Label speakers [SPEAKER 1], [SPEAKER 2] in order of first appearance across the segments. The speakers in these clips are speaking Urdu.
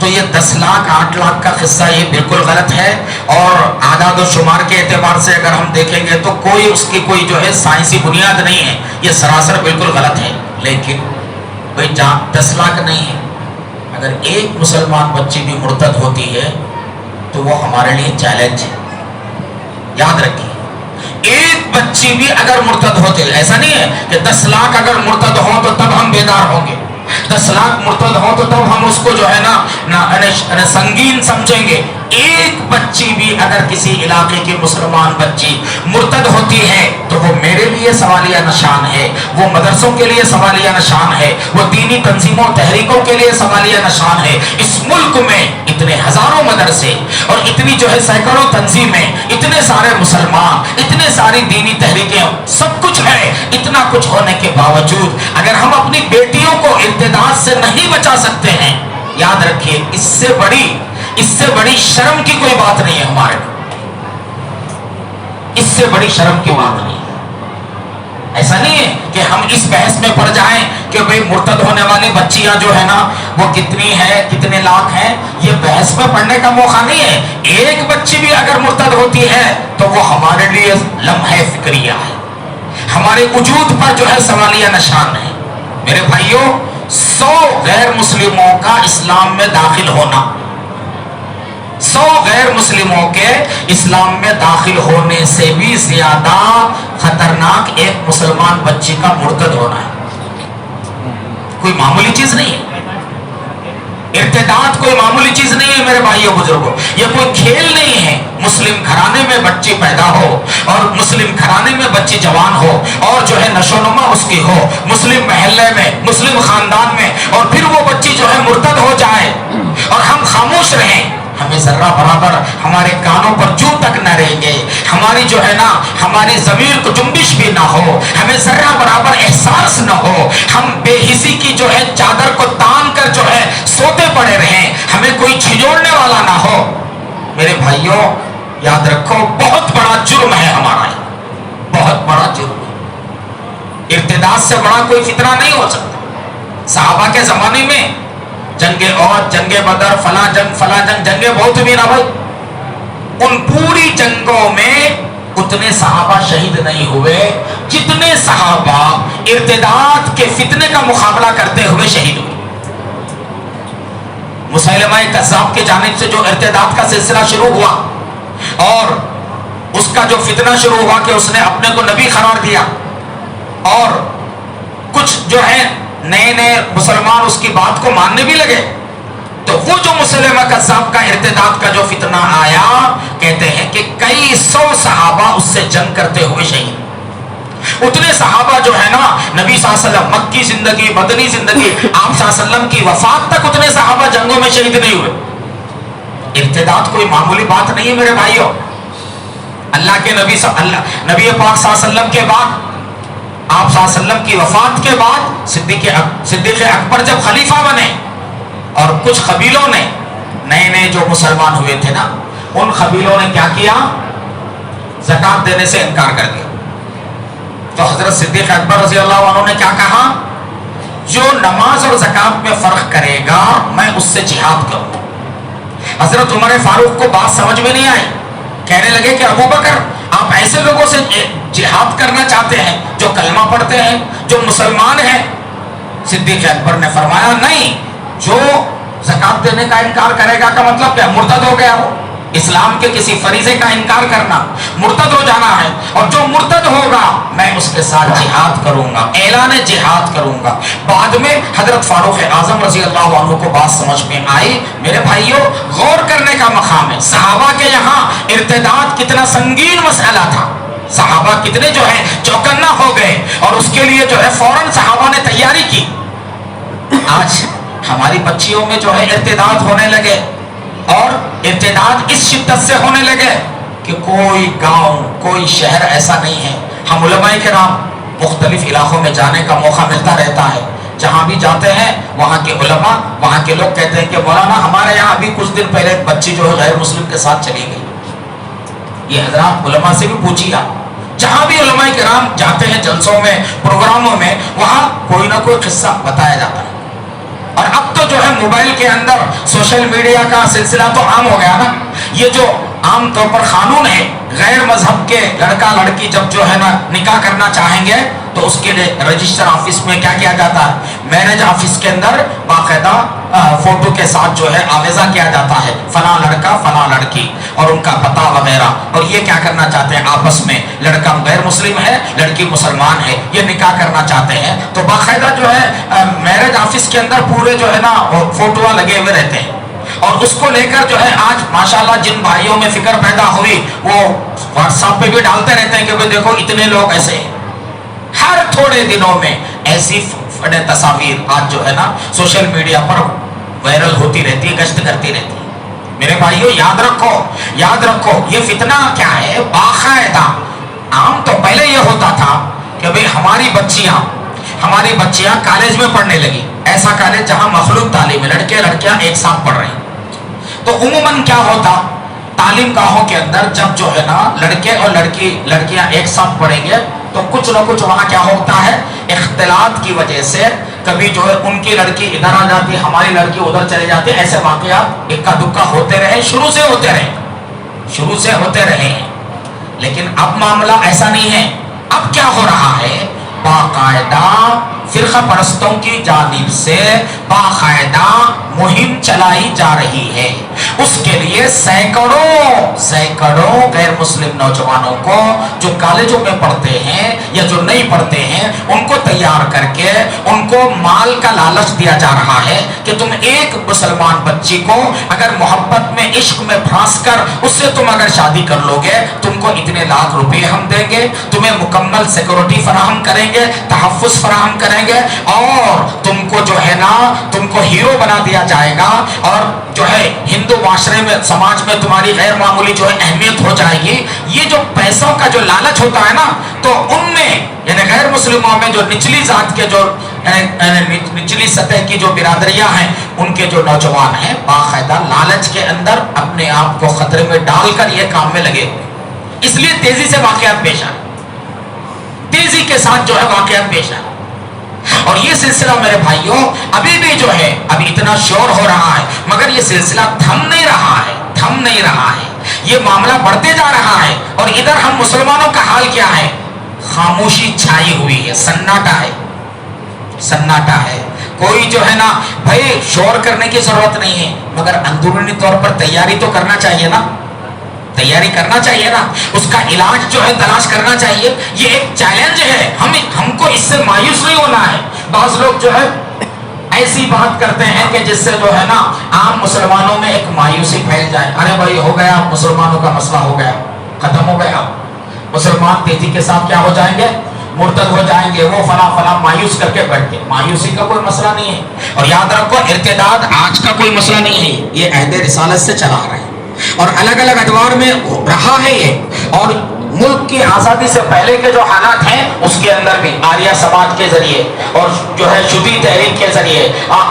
[SPEAKER 1] تو یہ 10 لاکھ 8 لاکھ کا قصہ یہ بالکل غلط ہے، اور اعداد و شمار کے اعتبار سے اگر ہم دیکھیں گے تو کوئی اس کی کوئی جو ہے سائنسی بنیاد نہیں ہے، یہ سراسر بالکل غلط ہے۔ لیکن بھائی 10 لاکھ نہیں ہے، اگر ایک مسلمان بچی بھی مرتد ہوتی ہے تو وہ ہمارے لیے چیلنج ہے۔ یاد رکھیے، ایک بچی بھی اگر مرتد ہوتے، ایسا نہیں ہے کہ 10 لاکھ اگر مرتد ہوں تو تب ہم بیدار ہوں گے، 10 لاکھ مرتد ہوں تو تب ہم اس کو جو ہے نا سنگین سمجھیں گے۔ ایک بچی بھی اگر کسی علاقے کی مسلمان بچی مرتد ہوتی ہے تو وہ میرے لیے سوالیہ نشان ہے، وہ مدرسوں کے لیے سوالیہ نشان ہے، وہ دینی تنظیموں تحریکوں کے لیے سوالیہ نشان ہے۔ اس ملک میں اتنے ہزاروں مدرسے اور اتنی جو ہے سینکڑوں تنظیمیں، اتنے سارے مسلمان، اتنے ساری دینی تحریکیں، سب کچھ ہے۔ اتنا کچھ ہونے کے باوجود اگر ہم اپنی بیٹیوں کو ارتداد سے نہیں بچا سکتے ہیں، یاد رکھیے اس سے بڑی شرم کی کوئی بات نہیں ہے ہمارے لیے، اس سے بڑی شرم کی بات نہیں ہے۔ ایسا نہیں ہے کہ ہم اس بحث میں پڑ جائیں کہ بھئی مرتد ہونے والی بچیاں جو ہے نا وہ کتنی ہے، کتنے لاکھ ہیں، یہ بحث میں پڑھنے کا موقع نہیں ہے۔ ایک بچی بھی اگر مرتد ہوتی ہے تو وہ ہمارے لیے لمحہ فکریہ ہے، ہمارے وجود پر جو ہے سوالیہ نشان ہے۔ میرے بھائیوں، 100 غیر مسلموں کا اسلام میں داخل ہونا، 100 غیر مسلموں کے اسلام میں داخل ہونے سے بھی زیادہ خطرناک ایک مسلمان بچی کا مرتد ہونا ہے۔ کوئی معمولی چیز نہیں ہے، ارتداد کوئی معمولی چیز نہیں ہے میرے بھائیوں بزرگوں، یہ کوئی کھیل نہیں ہے۔ مسلم گھرانے میں بچی پیدا ہو اور مسلم گھرانے میں بچی جوان ہو اور جو ہے نشو و نما اس کی ہو، مسلم محلے میں، مسلم خاندان میں، اور پھر وہ بچی جو ہے مرتد ہو جائے اور ہم خاموش رہیں، ہمیں ذرہ برابر ہمارے کانوں پر جو تک نہ رہیں گے، ہماری جو ہے نا ہماری ضمیر کو جنبش بھی نہ ہو، ہمیں ذرہ برابر احساس نہ ہو، ہم بے حسی کی جو ہے چادر کو تان کر جو ہے سوتے پڑے رہیں، ہمیں کوئی جھنجھوڑنے والا نہ ہو۔ میرے بھائیوں یاد رکھو، بہت بڑا جرم ہے ہمارا، بہت بڑا جرم ہے۔ ارتداد سے بڑا کوئی فتنہ نہیں ہو سکتا۔ صحابہ کے زمانے میں جنگ عہد، جنگ بدر، فلاں جنگ، جنگیں بہت بھی نہ بھائی، ان پوری جنگوں میں اتنے صحابہ شہید نہیں ہوئے جتنے صحابہ ارتداد کے فتنے کا مقابلہ کرتے ہوئے شہید ہوئے۔ مسیلمہ کذاب کی جانب سے جو ارتداد کا سلسلہ شروع ہوا اور اس کا جو فتنہ شروع ہوا کہ اس نے اپنے کو نبی قرار دیا، اور کچھ جو ہے نئے مسلمان اس کی بات کو ماننے بھی لگے، تو وہ جو مسلمہ کذاب کا ارتداد کا جو فتنہ آیا، کہتے ہیں کہ کئی 100 صحابہ اس سے جنگ کرتے ہوئے شہید۔ اتنے صحابہ جو ہے نا نبی صلی اللہ علیہ وسلم مکی زندگی، مدنی زندگی، آپ صلی اللہ علیہ وسلم کی وفات تک اتنے صحابہ جنگوں میں شہید نہیں ہوئے۔ ارتداد کوئی معمولی بات نہیں ہے میرے بھائیوں۔ اللہ کے نبی پاک صلی اللہ علیہ وسلم کے بعد، آپ صلی اللہ علیہ وسلم کی وفات کے بعد صدیق اکبر جب خلیفہ بنے، اور کچھ قبیلوں نے نئے جو مسلمان ہوئے تھے نا، ان قبیلوں نے کیا کیا؟ زکات دینے سے انکار کر دیا۔ تو حضرت صدیق اکبر رضی اللہ عنہ نے کیا کہا؟ جو نماز اور زکات میں فرق کرے گا میں اس سے جہاد کروں۔ حضرت عمر فاروق کو بات سمجھ میں نہیں آئی، کہنے لگے کہ ابو بکر آپ ایسے لوگوں سے جہاد کرنا چاہتے ہیں جو کلمہ پڑھتے ہیں، جو مسلمان ہیں؟ صدیق اکبر نے فرمایا نہیں، جو زکات دینے کا انکار کرے گا کا مطلب کیا؟ مرتد ہو گیا ہو۔ اسلام کے کسی فریضے کا انکار کرنا مرتد ہو جانا ہے، اور جو مرتد ہوگا میں اس کے ساتھ جہاد کروں گا، اعلان جہاد کروں گا۔ بعد میں حضرت فاروق اعظم رضی اللہ عنہ کو بات سمجھ میں آئی۔ میرے بھائیوں، غور کرنے کا مقام ہے، صحابہ کے یہاں ارتداد کتنا سنگین مسئلہ تھا، صحابہ کتنے جو ہے چوکنا ہو گئے، اور اس کے لیے جو ہے فوراً صحابہ نے تیاری کی۔ آج ہماری بچیوں میں جو ہے ارتداد ہونے لگے، اور ارتداد اس شدت سے ہونے لگے کہ کوئی گاؤں، کوئی شہر ایسا نہیں ہے۔ ہم علماء کرام مختلف علاقوں میں جانے کا موقع ملتا رہتا ہے، جہاں بھی جاتے ہیں وہاں کے علماء، وہاں کے لوگ کہتے ہیں کہ مولانا ہمارے یہاں ابھی کچھ دن پہلے ایک بچی جو ہے غیر مسلم کے ساتھ چلی گئی۔ یہ حضرات علماء سے بھی پوچھیے، جہاں بھی علماء کرام جاتے ہیں جلسوں میں، پروگراموں میں، وہاں کوئی نہ کوئی قصہ بتایا جاتا ہے۔ اور اب تو جو ہے موبائل کے اندر سوشل میڈیا کا سلسلہ تو عام ہو گیا نا. یہ جو عام طور پر قانون ہے، غیر مذہب کے لڑکا لڑکی جب جو ہے نا نکاح کرنا چاہیں گے تو اس کے لیے رجسٹر آفس میں کیا کیا جاتا ہے، میرج آفس کے اندر باقاعدہ فوٹو کے ساتھ جو ہے آویزہ کیا جاتا ہے، فلاں لڑکا فلاں لڑکی اور ان کا پتہ وغیرہ. اور یہ کیا کرنا چاہتے ہیں آپس میں، لڑکا غیر مسلم ہے لڑکی مسلمان ہے، یہ نکاح کرنا چاہتے ہیں تو باقاعدہ جو ہے میرج آفس کے اندر پورے جو ہے نا فوٹو لگے ہوئے رہتے ہیں. اور اس کو لے کر جو ہے آج ماشاءاللہ جن بھائیوں میں فکر پیدا ہوئی وہ واٹس ایپ پہ بھی ڈالتے رہتے ہیں کہ بھئی دیکھو اتنے لوگ ایسے ہیں. ہر تھوڑے دنوں میں ایسی تصاویر آج جو ہے نا سوشل میڈیا پر وائرل ہوتی رہتی ہے، گشت کرتی رہتی ہے. میرے بھائیوں یاد رکھو یہ فتنہ کیا ہے. باقاعدہ عام تو پہلے یہ ہوتا تھا کہ بھئی ہماری بچیاں کالج میں پڑھنے لگی، ایسا کالج جہاں مخلوط تعلیم ہے، لڑکے لڑکیاں ایک ساتھ پڑھ رہے ہیں. تو عموماً کیا ہوتا تعلیم گاہوں کے اندر جب جو ہے نا لڑکے اور لڑکیاں ایک ساتھ پڑھیں گے تو کچھ نہ کچھ وہاں کیا ہوتا ہے، اختلاط کی وجہ سے کبھی جو ہے ان کی لڑکی ادھر آ جاتی، ہماری لڑکی ادھر چلے جاتی. ایسے واقعات اکا دکا ہوتے رہے، شروع سے ہوتے رہے. لیکن اب معاملہ ایسا نہیں ہے. اب کیا ہو رہا ہے، باقاعدہ فرقہ پرستوں کی جانب سے باقاعدہ مہم چلائی جا رہی ہے. اس کے لیے سینکڑوں غیر مسلم نوجوانوں کو جو کالجوں میں پڑھتے ہیں یا جو نہیں پڑھتے ہیں ان کو تیار کر کے ان کو مال کا لالچ دیا جا رہا ہے کہ تم ایک مسلمان بچی کو اگر محبت میں عشق میں پھانس کر اس سے تم اگر شادی کر لو گے تم کو اتنے لاکھ روپے ہم دیں گے، تمہیں مکمل سیکورٹی فراہم کریں گے، تحفظ فراہم کریں گے اور تم کو جو ہے نا تم کو ہیرو بنا دیا جائے گا اور جو ہے ہندو معاشرے میں سماج میں تمہاری غیر معمولی جو ہے اہمیت ہو جائے گی. یہ جو پیسوں کا جو لالچ ہوتا ہے نا تو ان میں یعنی غیر مسلموں میں جو نچلی ذات کے جو نچلی سطح کی جو برادریاں ہیں ان کے جو نوجوان ہیں باقاعدہ لالچ کے اندر اپنے آپ کو خطرے میں ڈال کر یہ کام میں لگے. اس لیے تیزی سے واقعات پیش آئے، تیزی کے ساتھ جو ہے واقعات پیش آئے. اور یہ سلسلہ میرے بھائیوں ابھی بھی جو ہے ابھی اتنا شور ہو رہا ہے مگر یہ سلسلہ تھم نہیں رہا ہے. یہ معاملہ بڑھتے جا رہا ہے اور ادھر ہم مسلمانوں کا حال کیا ہے، خاموشی چھائی ہوئی ہے، سناٹا ہے. کوئی جو ہے نا بھائی شور کرنے کی ضرورت نہیں ہے مگر اندرونی طور پر تیاری تو کرنا چاہیے نا، اس کا علاج جو ہے تلاش کرنا چاہیے. یہ ایک چیلنج ہے، ہم کو اس سے مایوس نہیں ہونا ہے. بعض لوگ جو ہے ایسی بات کرتے ہیں کہ جس سے جو ہے نا عام مسلمانوں میں ایک مایوسی پھیل جائے. ارے بھائی ہو گیا مسلمانوں کا مسئلہ ہو گیا، ختم ہو گیا، مسلمان تیزی کے ساتھ کیا ہو جائیں گے، مرتد ہو جائیں گے، وہ فلاں مایوس کر کے بیٹھ کے. مایوسی کا کوئی مسئلہ نہیں ہے. اور یاد رکھو ارتداد آج کا کوئی مسئلہ نہیں ہے، یہ عہد رسالت سے چلا رہے ہیں اور الگ الگ ادوار میں رہا ہے یہ. اور ملک کی آزادی سے پہلے کے جو حالات ہیں اس کے اندر بھی آریہ سماج کے ذریعے اور جو ہے شدید تحریک کے ذریعے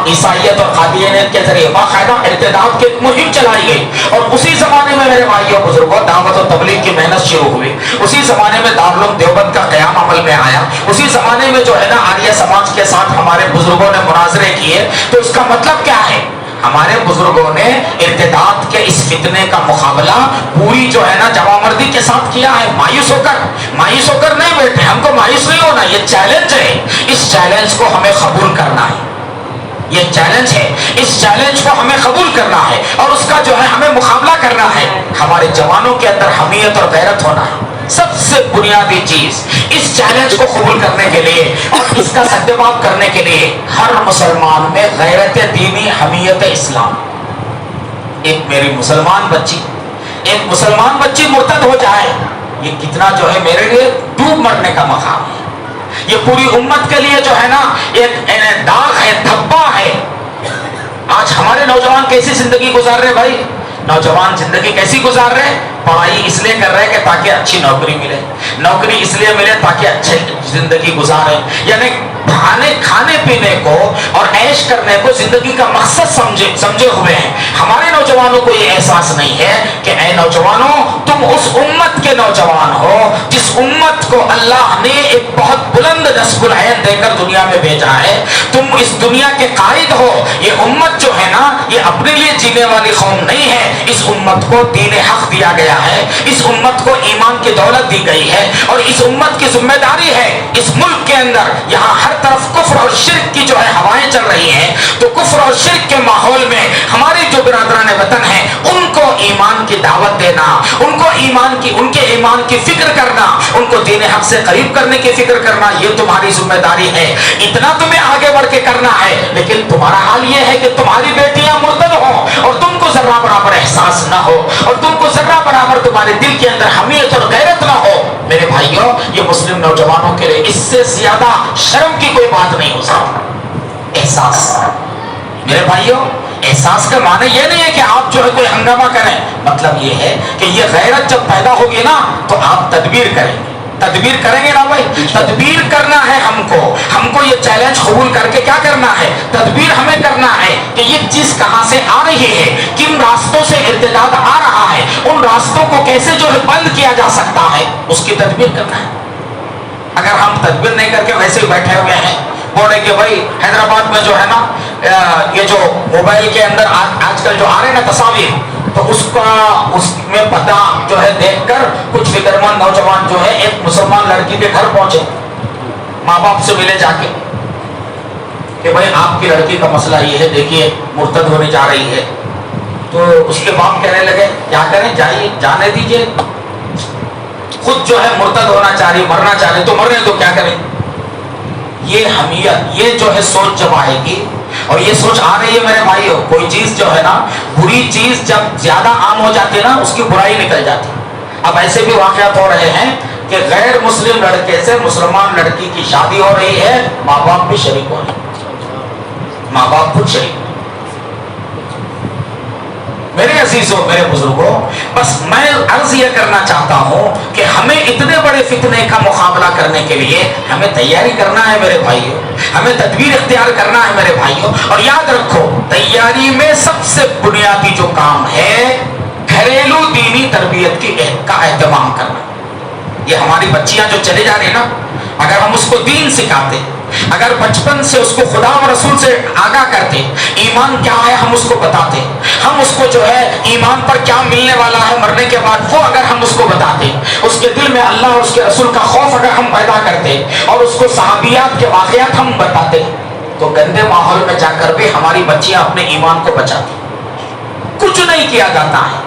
[SPEAKER 1] عیسائیت اور قادیانیت کے ذریعے باقاعدہ ارتداد کی مہم چلائی گئی. اور اسی زمانے میں میرے بھائیوں بزرگوں دعوت و تبلیغ کی محنت شروع ہوئی. اسی زمانے میں دارالعلوم دیوبند کا قیام عمل میں آیا. اسی زمانے میں جو ہے نا آریہ سماج کے ساتھ ہمارے بزرگوں نے مناظرے کیے. تو اس کا مطلب کیا ہے، ہمارے بزرگوں نے ارتداد کے اس فتنے کا مقابلہ پوری جو ہے نا جوامردی کے ساتھ کیا ہے. مایوس ہو کر نہیں بیٹھے، ہم کو مایوس نہیں ہونا. یہ چیلنج ہے، اس چیلنج کو ہمیں قبول کرنا ہے. یہ چیلنج ہے، اس چیلنج کو ہمیں قبول کرنا ہے اور اس کا جو ہے ہمیں مقابلہ کرنا ہے. ہمارے جوانوں کے اندر حمیت اور غیرت ہونا ہے سب سے بنیادی چیز. اس چیلنج کو قبول کرنے کے لیے اور اس کا سدباب کرنے کے لیے ہر مسلمان میں غیرت دینی، حمیت اسلام. ایک میری مسلمان بچی مرتد ہو جائے یہ کتنا جو ہے میرے لیے ڈوب مرنے کا مقام ہے. یہ پوری امت کے لیے جو ہے نا ایک داغ ہے، دھبا ہے. آج ہمارے نوجوان کیسی زندگی گزار رہے بھائی، نوجوان زندگی کیسی گزار رہے، پڑھائی اس لیے کر رہے کہ تاکہ اچھی نوکری ملے، نوکری اس لیے ملے تاکہ اچھی زندگی گزارے. یعنی کھانے پینے کو اور عیش کرنے کو زندگی کا مقصد سمجھے ہوئے ہیں. ہمارے نوجوانوں کو یہ احساس نہیں ہے کہ اے نوجوانوں تم اس امت کے نوجوان ہو جس امت کو اللہ نے ایک بہت بلند نصب العین دے کر دنیا میں بھیجا ہے. تم اس دنیا کے قائد ہو. یہ امت جو ہے نا یہ اپنے لیے جینے والی قوم نہیں ہے. اس امت کو دین حق دیا گیا ہے, اس امت کو ایمان کی دولت دی گئی ہے, اور اس امت کی ذمہ داری ہے اس ملک کے اندر یہاں ہر طرف کفر اور شرک کی جو ہے ہوائیں چل رہی ہیں, تو کفر اور شرک کے ماحول میں ہمارے جو برادران وطن ہیں ان کو ایمان کی دعوت دینا, ان کو ان کے ایمان کی فکر کرنا, ان کو دین حق سے قریب کرنے کی فکر کرنا, یہ تمہاری ذمہ داری ہے. اتنا تمہیں آگے بڑھ کے کرنا ہے, لیکن تمہارا حال یہ ہے کہ تمہاری بیٹیاں مرتد ہوں اور تم کو ذرہ برابر احساس نہ ہو, اور تم کو ذرہ برابر تمہارے دل کے اندر حمیت اور غیرت نہ ہو. میرے بھائیوں, یہ مسلم نوجوانوں کے لیے اس سے زیادہ شرم کی کوئی بات نہیں ہو سکتی. احساس, میرے بھائیوں, احساس کا معنی یہ نہیں ہے کہ آپ جو ہے کوئی ہنگامہ کریں, مطلب یہ ہے کہ یہ غیرت جب پیدا ہوگی نا تو آپ تدبیر کریں گے. تدبیر کریں گے نا بھائی, تدبیر کرنا ہے ہم کو یہ چیلنج قبول کر کے کیا کرنا ہے, تدبیر ہمیں کرنا ہے کہ یہ چیز کہاں سے آ رہی ہے, کن راستوں سے ارتداد آ رہا ہے, ان راستوں کو کیسے جو ہے بند کیا جا سکتا ہے, اس کی تدبیر کرنا ہے. اگر ہم تدبیر نہیں کر کے ویسے ہی بیٹھے ہوئے ہیں, بول رہے کہ بھائی حیدرآباد میں جو ہے نا یہ جو موبائل کے اندر آج کل جو آ رہے ہیں نا تصاویر, تو اس میں پتہ جو ہے دیکھ کر کچھ فکر مند نوجوان جو ہے ایک مسلمان لڑکی کے گھر پہنچے, ماں باپ سے ملے جا کے کہ بھائی آپ کی لڑکی کا مسئلہ یہ ہے, دیکھیے مرتد ہونے جا رہی ہے. تو اس کے باپ کہنے لگے کیا کریں, جائیے جانے دیجیے, خود جو ہے مرتد ہونا چاہ رہی, مرنا چاہ رہی, تو مرنے تو کیا کریں. یہ حمیت, یہ جو ہے سوچ جب آئے گی, اور یہ سوچ آ رہی ہے میرے بھائیوں, کوئی چیز جو ہے نا بری چیز جب زیادہ عام ہو جاتی ہے نا اس کی برائی نکل جاتی ہے. اب ایسے بھی واقعات ہو رہے ہیں کہ غیر مسلم لڑکے سے مسلمان لڑکی کی شادی ہو رہی ہے, ماں باپ بھی شریک ہو رہے ہیں, ماں باپ خود شریک. میرے عزیزوں, میرے بزرگوں, بس میں عرض یہ کرنا چاہتا ہوں کہ ہمیں اتنے بڑے فتنے کا مقابلہ کرنے کے لیے ہمیں تیاری کرنا ہے میرے بھائیوں, ہمیں تدبیر اختیار کرنا ہے میرے بھائیوں. اور یاد رکھو, تیاری میں سب سے بنیادی جو کام ہے گھریلو دینی تربیت کا اہتمام کرنا. یہ ہماری بچیاں جو چلے جا رہی ہیں نا, اگر ہم اس کو دین سکھاتے, اگر بچپن سے اس کو خدا و رسول سے آگاہ کرتے, ایمان کیا ہے ہم اس کو بتاتے, ہم اس کو جو ہے ایمان پر کیا ملنے والا ہے مرنے کے بعد وہ اگر ہم اس کو بتاتے, اس کے دل میں اللہ اور اس کے رسول کا خوف اگر ہم پیدا کرتے, اور اس کو صحابیات کے واقعات ہم بتاتے, تو گندے ماحول میں جا کر بھی ہماری بچیاں اپنے ایمان کو بچاتی. کچھ نہیں کیا جاتا ہے,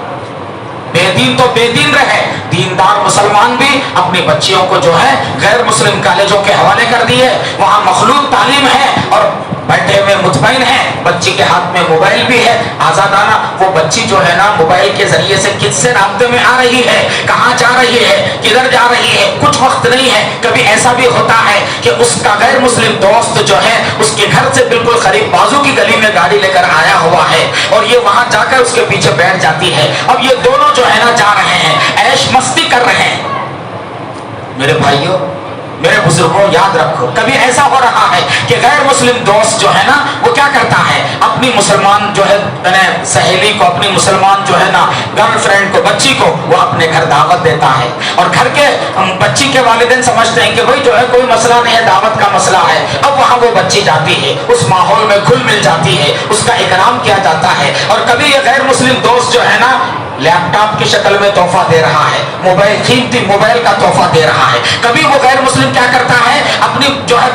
[SPEAKER 1] بے دین تو بے دین رہے, دیندار مسلمان بھی اپنی بچیوں کو جو ہے غیر مسلم کالجوں کے حوالے کر دیے, وہاں مخلوط تعلیم ہے اور بیٹھے ہوئے مطمئن ہیں, بچی کے ہاتھ میں موبائل بھی ہے آزادانہ. وہ بچی جو ہے نا موبائل کے ذریعے سے کس سے رابطے میں آ رہی ہے, کہاں جا رہی ہے, کدھر جا رہی ہے, کچھ وقت نہیں ہے. کبھی ایسا بھی ہوتا ہے کہ اس کا غیر مسلم دوست جو ہے اس کے گھر سے بالکل قریب بازو کی گلی میں گاڑی لے کر آیا ہوا ہے, اور یہ وہاں جا کر اس کے پیچھے بیٹھ جاتی ہے. اب یہ دونوں جو ہے نا جا رہے ہیں, عیش مستی کر رہے ہیں. میرے بھائیوں, میرے بزرگوں, یاد رکھو, کبھی ایسا ہو رہا ہے کہ غیر مسلم دوست جو ہے نا وہ کیا کرتا ہے, اپنی مسلمان جو ہے سہیلی کو, اپنی مسلمان جو ہے نا گرل فرینڈ کو, بچی کو وہ اپنے گھر دعوت دیتا ہے, اور گھر کے بچی کے والدین سمجھتے ہیں کہ بھائی جو ہے کوئی مسئلہ نہیں ہے, دعوت کا مسئلہ ہے. اب وہاں وہ بچی جاتی ہے, اس ماحول میں گھل مل جاتی ہے, اس کا اکرام کیا جاتا ہے. اور کبھی یہ غیر مسلم دوست جو ہے نا لیپ ٹاپ کی شکل میں تحفہ دے رہا ہے, موبائل, قیمتی موبائل کا تحفہ دے رہا ہے. کبھی وہ غیر مسلم کیا کرتا ہے, اپنی جو ہے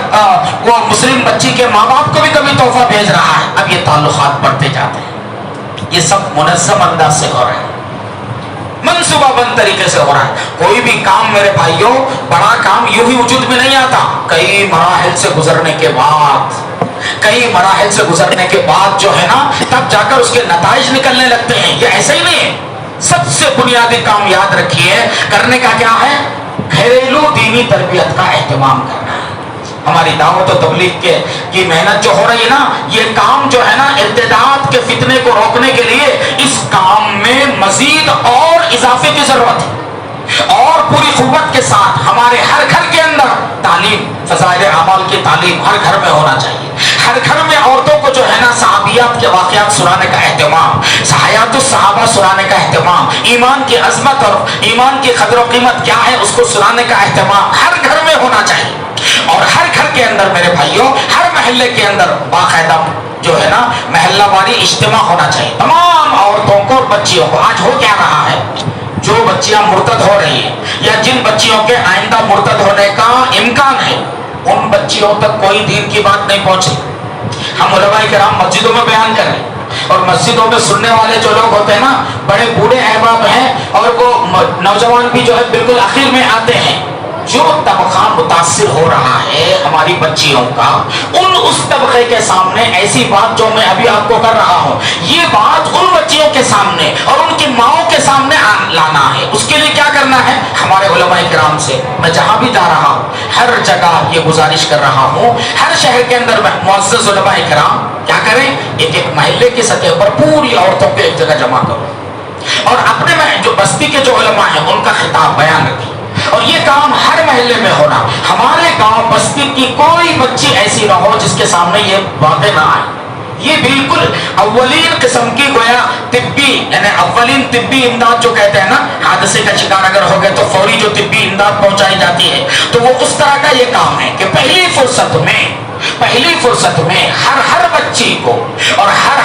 [SPEAKER 1] وہ مسلم بچی کے ماں باپ کو بھی کبھی تحفہ بھیج رہا ہے. اب یہ تعلقات بڑھتے جاتے ہیں. یہ سب منظم انداز سے ہو رہا ہے, منصوبہ بند طریقے سے ہو رہا ہے. کوئی بھی کام میرے بھائیوں, بڑا کام یوں ہی وجود میں نہیں آتا, کئی مراحل سے گزرنے کے بعد, کئی مراحل سے گزرنے کے بعد جو ہے نا تب جا کر اس کے نتائج نکلنے لگتے ہیں. یہ ایسا ہی نہیں ہے. سب سے بنیادی کام یاد رکھیے کرنے کا کیا ہے, گھریلو دینی تربیت کا اہتمام کرنا ہے. ہماری دعوت و تبلیغ کی محنت جو ہو رہی ہے نا, یہ کام جو ہے نا ارتداد کے فتنے کو روکنے کے لیے اس کام میں مزید اور اضافے کی ضرورت ہے. اور پوری قوت کے ساتھ ہمارے ہر گھر کے اندر تعلیم, فضائل اعمال کی تعلیم ہر گھر میں ہونا چاہیے. ہر گھر میں عورتوں کو جو ہے نا صحابیات کے واقعات سنانے کا اہتمام, حیات الصحابہ سنانے کا اہتمام, ایمان کی عظمت اور ایمان کی قدر و قیمت کیا ہے اس کو سنانے کا اہتمام ہر گھر میں ہونا چاہیے. اور ہر گھر کے اندر میرے بھائیوں, ہر محلے کے اندر باقاعدہ جو ہے نا محلہ واری اجتماعی اجتماع ہونا چاہیے تمام عورتوں کو اور بچیوں کو. آج ہو کیا رہا ہے, جو بچیاں مرتد ہو رہی ہیں یا جن بچیوں کے آئندہ مرتد ہونے کا امکان ہے, ان بچیوں تک کوئی دین کی بات نہیں پہنچی. ہم علماء کرام مسجدوں میں بیان کر رہے ہیں, اور مسجدوں میں سننے والے جو لوگ ہوتے ہیں نا, بڑے بوڑھے احباب ہیں, اور وہ نوجوان بھی جو ہے بالکل آخر میں آتے ہیں. جو طبقہ متاثر ہو رہا ہے ہماری بچیوں کا, اس طبقے کے سامنے ایسی بات جو میں ابھی آپ کو کر رہا ہوں, یہ بات ان بچیوں کے سامنے اور ان کی ماؤں کے سامنے لانا ہے. اس کے لیے کیا کرنا ہے, ہمارے علماء کرام سے میں جہاں بھی جا رہا ہوں ہر جگہ یہ گزارش کر رہا ہوں, ہر شہر کے اندر معزز علماء کرام کیا کریں, ایک ایک محلے کی سطح پر پوری عورتوں کو ایک جگہ جمع کرو, اور اپنے میں جو بستی کے جو علماء ہیں ان کا خطاب بیان رکھیں. اور یہ کام ہر محلے میں ہونا. ہمارے گاؤں بستی کی کوئی بچی ایسی نہ ہو جس کے سامنے یہ باتیں نہ آئیں. یہ بالکل اولین قسم کی گویا طبی, یعنی اولین طبی امداد جو کہتے ہیں نا, حادثے کا شکار اگر ہو گئے تو فوری جو طبی امداد پہنچائی جاتی ہے, تو وہ اس طرح کا یہ کام ہے کہ پہلی فرصت میں ہر بچی کو اور ہر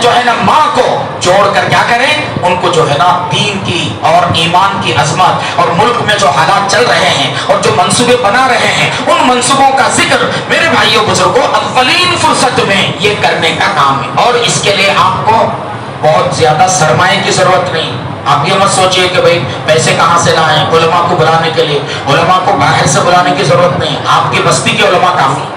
[SPEAKER 1] جو ہے نا ماں کو جوڑ کر کیا کریں, ان کو جو ہے نا دین کی اور ایمان کی عظمت اور ملک میں جو حالات چل رہے ہیں اور جو منصوبے بنا رہے ہیں, ان منصوبوں کا ذکر میرے بھائیوں بزرگوں اولین فرصت میں یہ کرنے کا کام ہے. اور اس کے لیے آپ کو بہت زیادہ سرمایہ کی ضرورت نہیں. آپ یہ مت سوچئے کہ بھئی پیسے کہاں سے لائیں, علماء کو بلانے کے لیے علماء کو باہر سے بلانے کی ضرورت نہیں. آپ کی بستی کے علماء کافی,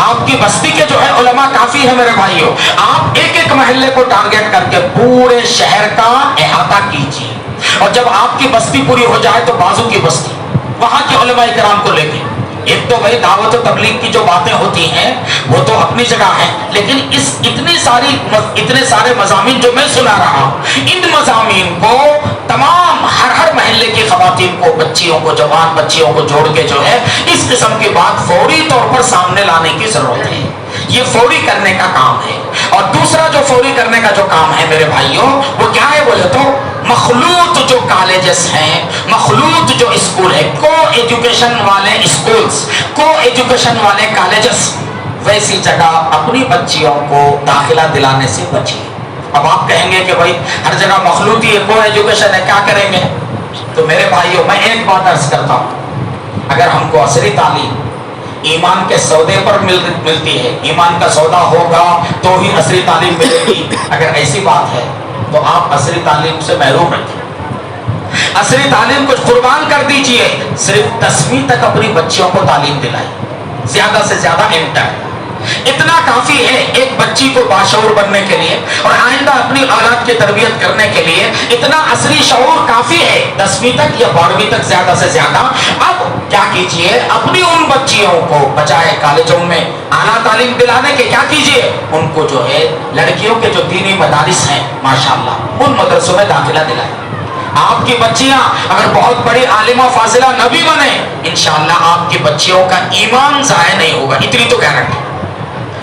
[SPEAKER 1] آپ کی بستی کے جو ہے علماء کافی ہے میرے بھائیوں. آپ ایک ایک محلے کو ٹارگٹ کر کے پورے شہر کا احاطہ کیجیے, اور جب آپ کی بستی پوری ہو جائے تو بازو کی بستی, وہاں کے علماء کرام کو لے کے. ایک تو بھائی دعوت و تبلیغ کی جو باتیں ہوتی ہیں وہ تو اپنی جگہ ہیں, لیکن اتنے سارے مضامین جو میں سنا رہا ہوں, ان مضامین کو تمام ہر محلے کی خواتین کو, بچیوں کو, جوان بچیوں کو جوڑ کے جو ہے اس قسم کی بات فوری طور پر سامنے لانے کی ضرورت ہے. یہ فوری کرنے کا کام ہے. اور دوسرا جو فوری کرنے کا جو کام ہے میرے بھائیوں, وہ کیا ہے بولے تو مخلوط جو کالجز ہیں, مخلوط جو اسکول ہے, کو ایجوکیشن والے اسکولز, کو ایجوکیشن والے کالجز, ویسی جگہ اپنی بچیوں کو داخلہ دلانے سے بچیے. اب آپ کہیں گے کہ بھائی ہر جگہ مخلوطی ہے, کو ایجوکیشن ہے, کیا کریں گے؟ تو میرے بھائیوں میں ایک بات عرض کرتا ہوں, اگر ہم کو عصری تعلیم ایمان کے سودے پر ملتی ہے, ایمان کا سودا ہوگا تو ہی عصری تعلیم ملے گی, اگر ایسی بات ہے تو آپ عصری تعلیم سے محروم رکھیں. عصری تعلیم کو قربان کر دیجئے, صرف 10ویں تک اپنی بچیوں کو تعلیم دلائیں, زیادہ سے زیادہ انٹر, اتنا کافی ہے ایک بچی کو باشعور بننے کے لیے اور آئندہ اپنی اولاد کی تربیت کرنے کے لیے. اتنا عصری شعور کافی ہے 10ویں تک یا 12ویں تک زیادہ سے زیادہ. اب کیا کیجئے, اپنی ان بچیوں کو بجائے کالجوں میں اعلیٰ تعلیم دلانے کے کیا کیجئے, ان کو جو ہے لڑکیوں کے جو دینی مدارس ہیں ماشاءاللہ ان مدرسوں میں داخلہ دلائیں. آپ کی بچیاں اگر بہت بڑی عالمہ فاضلہ نہ بھی بنے, انشاءاللہ آپ کی بچیوں کا ایمان ضائع نہیں ہوگا, اتنی تو گارنٹی.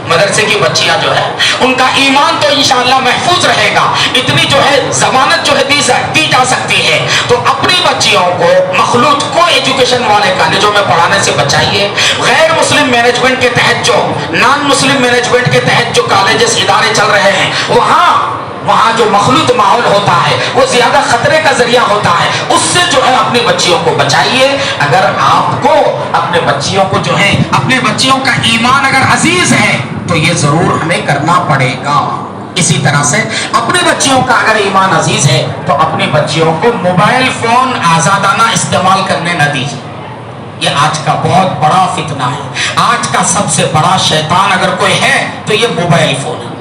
[SPEAKER 1] مدرسے کی بچیاں جو ہے ان کا ایمان تو انشاءاللہ محفوظ رہے گا, اتنی جو ہے ضمانت جو ہے دی جا سکتی ہے. تو اپنی بچیوں کو مخلوط کو ایجوکیشن والے کالجوں میں پڑھانے سے بچائیے. غیر مسلم مینجمنٹ کے تحت جو نان مسلم مینجمنٹ کے تحت جو کالجز ادارے چل رہے ہیں, وہاں جو مخلوط ماحول ہوتا ہے وہ زیادہ خطرے کا ذریعہ ہوتا ہے, اس سے جو ہے اپنی بچیوں کو بچائیے. اگر آپ کو اپنے بچیوں کو جو ہے اپنے بچیوں کا ایمان اگر عزیز ہے تو یہ ضرور ہمیں کرنا پڑے گا. اسی طرح سے اپنی بچیوں کا اگر ایمان عزیز ہے تو اپنی بچیوں کو موبائل فون آزادانہ استعمال کرنے نہ دیجیے. یہ آج کا بہت بڑا فتنہ ہے, آج کا سب سے بڑا شیطان اگر کوئی ہے تو یہ موبائل فون ہے.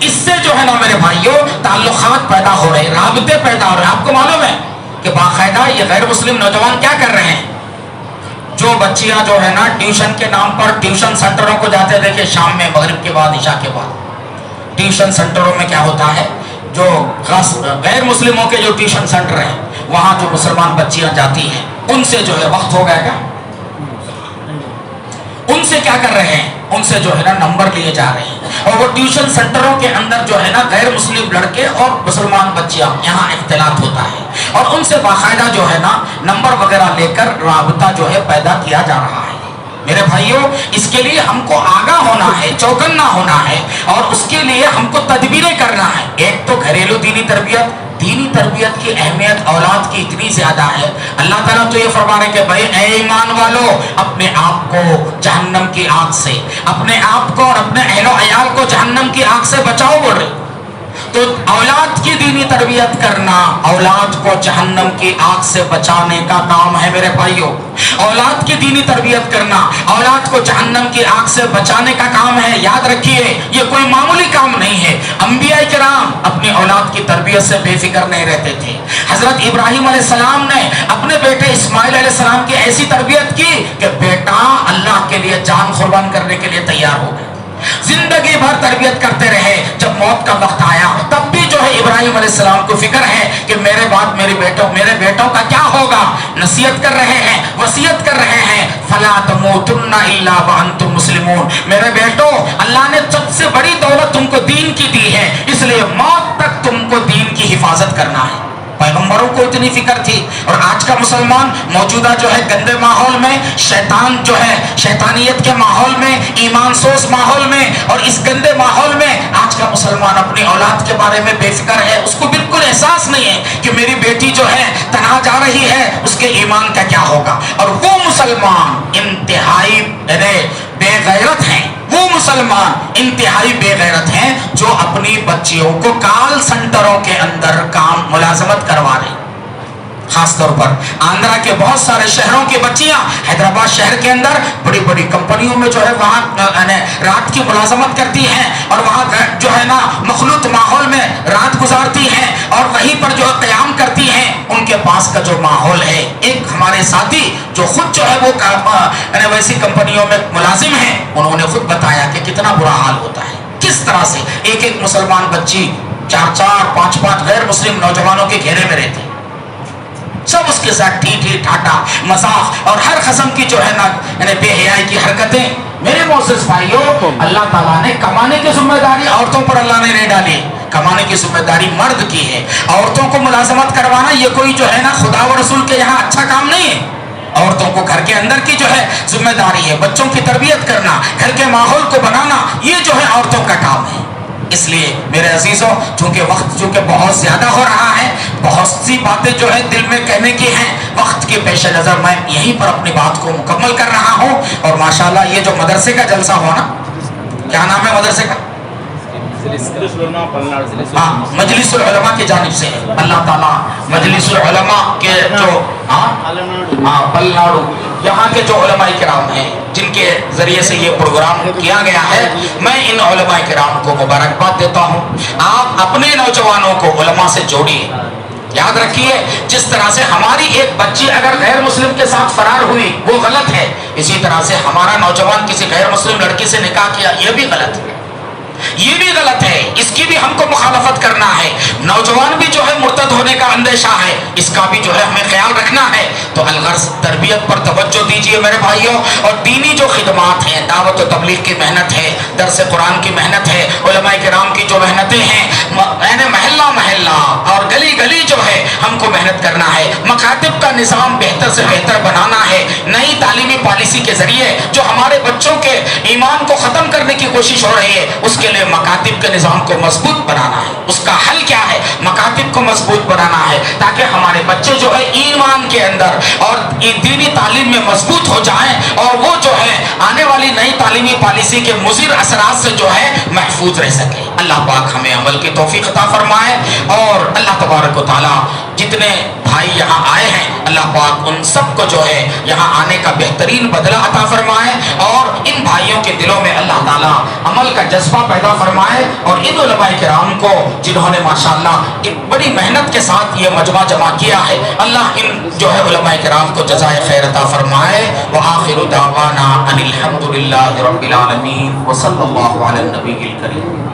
[SPEAKER 1] اس سے جو ہے نا میرے بھائیوں تعلقات پیدا ہو رہے, رابطے پیدا ہو رہے. آپ کو معلوم ہے کہ باقاعدہ یہ غیر مسلم نوجوان کیا کر رہے ہیں, جو بچیاں جو ہے نا ٹیوشن کے نام پر ٹیوشن سینٹروں کو جاتے دیکھیں, شام میں, مغرب کے بعد, عشاء کے بعد ٹیوشن سینٹروں میں کیا ہوتا ہے, جو غیر مسلموں کے جو ٹیوشن سینٹر ہیں وہاں جو مسلمان بچیاں جاتی ہیں ان سے جو ہے وقت ہو گیا کیا, ان سے کیا کر رہے ہیں, ان سے جو ہے نا نمبر لیے جا رہے ہیں. اور وہ ٹیوشن سینٹروں کے اندر جو ہے نا غیر مسلم لڑکے اور مسلمان بچیاں یہاں اختلاط ہوتا ہے, اور ان سے باقاعدہ جو ہے نا نمبر وغیرہ لے کر رابطہ جو ہے پیدا کیا جا رہا ہے. میرے بھائیوں اس کے لیے ہم کو آگاہ ہونا ہے، چوکنا ہونا ہے، اور اس کے لیے ہم کو تدبیریں کرنا ہے۔ ایک تو گھریلو دینی تربیت کی اہمیت اولاد کی اتنی زیادہ ہے، اللہ تعالیٰ تو یہ فرما رہے کہ بھائی اے ایمان والو اپنے آپ کو جہنم کی آگ سے، اپنے آپ کو اور اپنے اہل و عیال کو جہنم کی آگ سے بچاؤ بول رہے۔ تو اولاد کی دینی تربیت کرنا اولاد کو جہنم کی آگ سے بچانے کا کام ہے میرے بھائیوں۔ اولاد کی دینی تربیت کرنا اولاد کو جہنم کی آگ سے بچانے کا کام ہے۔ یاد رکھیے یہ کوئی معمولی کام نہیں ہے۔ انبیاء کرام اپنی اولاد کی تربیت سے بے فکر نہیں رہتے تھے۔ حضرت ابراہیم علیہ السلام نے اپنے بیٹے اسماعیل علیہ السلام کی ایسی تربیت کی کہ بیٹا اللہ کے لیے جان قربان کرنے کے لیے تیار ہو گئے، زندگی بھر تربیت کرتے رہے۔ جب موت کا وقت آیا تب بھی جو ہے ابراہیم علیہ السلام کو فکر ہے کہ میرے بعد میرے بیٹوں کا کیا ہوگا، نصیحت کر رہے ہیں، وصیت کر رہے ہیں، فلا تموتن الا وانتم مسلمون، میرے بیٹو اللہ نے سب سے بڑی دولت تم کو دین کی دی ہے، اس لیے موت تک تم کو دین کی حفاظت کرنا ہے۔ پیغمبروں کو اتنی فکر تھی۔ اور آج کا مسلمان موجودہ جو ہے گندے ماحول میں، شیطان جو ہے شیطانیت کے ماحول میں، ایمان سوز ماحول میں، اور اس گندے ماحول میں آج کا مسلمان اپنی اولاد کے بارے میں بے فکر ہے۔ اس کو بالکل احساس نہیں ہے کہ میری بیٹی جو ہے تنہا جا رہی ہے، اس کے ایمان کا کیا ہوگا۔ اور وہ مسلمان انتہائی بے غیرت ہیں، وہ مسلمان انتہائی بے غیرت ہیں جو اپنی بچیوں کو کال سنٹروں کے اندر کام ملازمت کروا رہے ہیں۔ خاص طور پر آندھرا کے بہت سارے شہروں کی بچیاں حیدرآباد شہر کے اندر بڑی بڑی کمپنیوں میں جو ہے وہاں رات کی ملازمت کرتی ہیں، اور وہاں جو ہے نا مخلوط ماحول میں رات گزارتی ہیں، اور وہیں پر جو ہے قیام کرتی ہیں۔ ان کے پاس کا جو ماحول ہے، ایک ہمارے ساتھی جو خود جو ہے وہ ویسی کمپنیوں میں ملازم ہیں، انہوں نے خود بتایا کہ کتنا برا حال ہوتا ہے، کس طرح سے ایک مسلمان بچی 4-5 غیر مسلم نوجوانوں کے گھیرے میں رہتی، سب اس کے ساتھ ٹھی ٹھاٹا مذاق اور ہر قسم کی جو ہے نا بے حیائی کی حرکتیں۔ میرے معزز بھائیوں، اللہ تعالیٰ نے کمانے کی ذمہ داری عورتوں پر اللہ نے نہیں ڈالی، کمانے کی ذمہ داری مرد کی ہے۔ عورتوں کو ملازمت کروانا یہ کوئی جو ہے نا خدا و رسول کے یہاں اچھا کام نہیں ہے۔ عورتوں کو گھر کے اندر کی جو ہے ذمہ داری ہے، بچوں کی تربیت کرنا، گھر کے ماحول کو بنانا، یہ جو ہے عورتوں کا کام ہے۔ اس لیے میرے عزیزوں، چونکہ وقت بہت زیادہ ہو رہا ہے، بہت سی باتیں جو ہے دل میں کہنے کی ہیں، وقت کے پیش نظر میں یہیں پر اپنی بات کو مکمل کر رہا ہوں۔ اور ماشاءاللہ یہ جو مدرسے کا جلسہ ہوا نا، کیا نام ہے مدرسے کا؟ مجلس العلماء کی جانب سے اللہ تعالیٰ مجلس العلماء کے جو پلناڑو یہاں کے جو علماء کرام ہیں جن کے ذریعے سے یہ پروگرام کیا گیا ہے، میں ان علماء کرام کو مبارکباد دیتا ہوں۔ آپ اپنے نوجوانوں کو علماء سے جوڑیے۔ یاد رکھیے، جس طرح سے ہماری ایک بچی اگر غیر مسلم کے ساتھ فرار ہوئی وہ غلط ہے، اسی طرح سے ہمارا نوجوان کسی غیر مسلم لڑکی سے نکاح کیا یہ بھی غلط ہے، یہ بھی غلط ہے، اس کی بھی ہم کو مخالفت کرنا ہے۔ نوجوان بھی جو ہے مرتد ہونے کا اندیشہ ہے، اس کا بھی جو ہے ہمیں خیال رکھنا ہے۔ تو الغرض تربیت پر توجہ دیجیے میرے بھائیوں، اور دینی جو خدمات ہیں، دعوت و تبلیغ کی محنت ہے، درس قرآن کی محنت ہے، علماء کرام کی جو محنتیں ہیں، محلہ محلہ اور گلی گلی جو ہے ہم کو محنت کرنا ہے۔ مکاتب کا نظام بہتر سے بہتر بنانا ہے۔ نئی تعلیمی پالیسی کے ذریعے جو ہمارے بچوں کے ایمان کو ختم کرنے کی کوشش ہو رہی ہے، اس کے لیے مکاتب کے نظام کو مضبوط بنانا ہے۔ اس کا حل کیا ہے؟ مکاتب کو مضبوط بنانا ہے، تاکہ ہمارے بچے جو ہے ایمان کے اندر اور دینی تعلیم میں مضبوط ہو جائیں، اور وہ جو ہے آنے والی نئی تعلیمی پالیسی کے مضر اثرات سے جو ہے محفوظ رہ سکے۔ اللہ پاک ہمیں عمل کی توفیق عطا فرمائے، اور اللہ تبارک و تعالیٰ جتنے بھائی یہاں آئے ہیں اللہ پاک ان سب کو جو ہے یہاں آنے کا بہترین بدلہ عطا فرمائے، اور ان بھائیوں کے دلوں میں اللہ تعالیٰ عمل کا جذبہ پیدا فرمائے، اور ان علماء کرام کو جنہوں نے ماشاءاللہ ایک بڑی محنت کے ساتھ یہ مجمع جمع کیا ہے، اللہ ان جو ہے علماء کرام کو جزائے خیر عطا فرمائے۔ وآخر دعوانا ان الحمد للہ رب العالمین، وصلی اللہ علی النبی الکریم۔